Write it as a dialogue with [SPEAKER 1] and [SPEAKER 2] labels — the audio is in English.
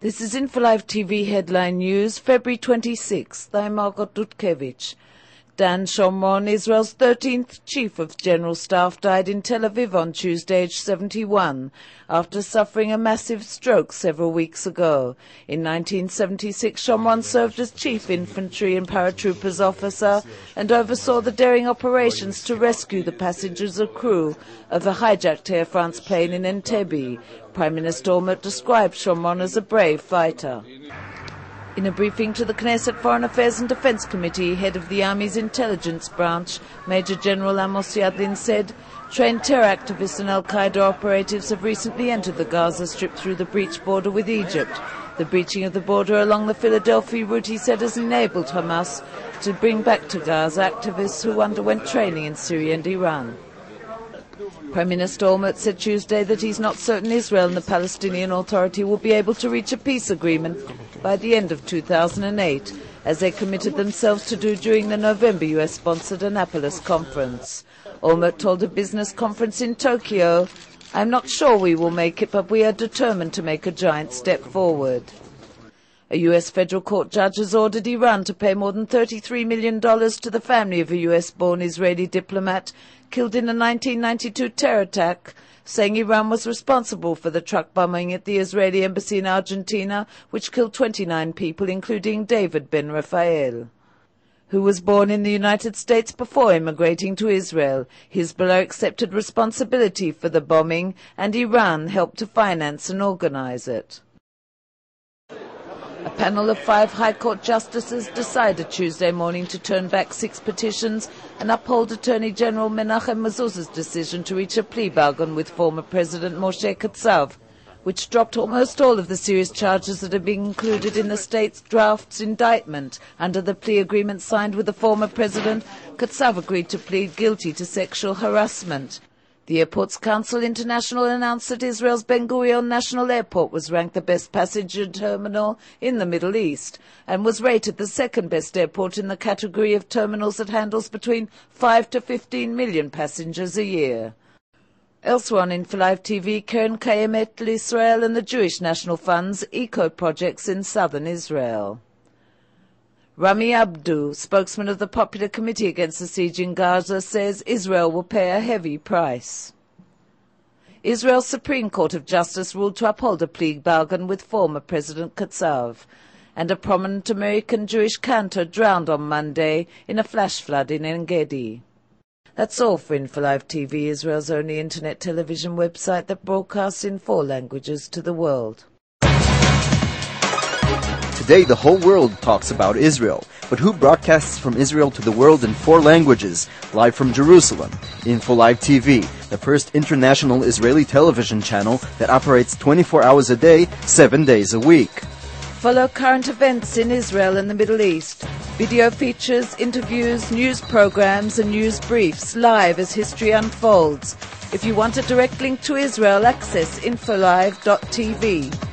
[SPEAKER 1] This is Infiltrated TV headline news, February 26th. I'm Margot Dudkevich. Dan Shomron Israel's 13th Chief of General Staff died in Tel Aviv on Tuesday, aged 71, after suffering a massive stroke several weeks ago. In 1976, Shomron served as Chief Infantry and Paratroopers Officer and oversaw the daring operations to rescue the passengers and crew of a hijacked Air France plane in Entebbe. Prime Minister OLmert described Shomron as a brave fighter. In a briefing to the Knesset Foreign Affairs and Defense Committee, head of the Army's intelligence branch, Major General Amos Yadlin, said trained terror activists and Al-Qaida operatives have recently entered the Gaza Strip through the breached border with Egypt. The breaching of the border along the Philadelphia route, he said, has enabled Hamas to bring back to Gaza activists who underwent training in Syria and Iran. Prime Minister OLmert said Tuesday that he's not certain Israel and the Palestinian Authority will be able to reach a peace agreement by the end of 2008, as they committed themselves to do during the November US-sponsored Annapolis conference. OLmert told a business conference in Tokyo, "I'm not sure we will make it, but we are determined to make a giant step forward." A U.S. federal court judge has ordered Iran to pay more than $33 million to the family of a U.S.-born Israeli diplomat killed in a 1992 terror attack, saying Iran was responsible for the truck bombing at the Israeli embassy in Argentina, which killed 29 people, including David Ben Rafael, who was born in the United States before immigrating to Israel. Hezbollah accepted responsibility for the bombing, and Iran helped to finance and organize it. A panel of 5 High Court justices decided Tuesday morning to turn back 6 petitions and uphold Attorney General Menachem Mezuzah's decision to reach a plea bargain with former President Moshe Katsav, which dropped almost all of the serious charges that had been included in the state's draft's indictment. Under the plea agreement signed with the former president, Katsav agreed to plead guilty to sexual harassment. The Airports Council International announced that Israel's Ben Gurion National Airport was ranked the best passenger terminal in the Middle East and was rated the second best airport in the category of terminals that handles between 5 to 15 million passengers a year. Elsewhere on Infiltrated TV, Keren Kayemet Israel and the Jewish National Fund's eco-projects in southern Israel. Rami Abdu, spokesman of the Popular Committee Against the Siege in Gaza, says Israel will pay a heavy price. Israel's Supreme Court of Justice ruled to uphold a plea bargain with former President Katsav, and a prominent American Jewish cantor drowned on Monday in a flash flood in En-Gedi. That's all for Infiltrated TV, Israel's only internet television website that broadcasts in 4 languages to the world.
[SPEAKER 2] Today, the whole world talks about Israel. But who broadcasts from Israel to the world in 4 languages, live from Jerusalem? Infiltrated TV, the first international Israeli television channel that operates 24 hours a day, 7 days a week.
[SPEAKER 1] Follow current events in Israel and the Middle East. Video features, interviews, news programs and news briefs live as history unfolds. If you want a direct link to Israel, access infolive.tv.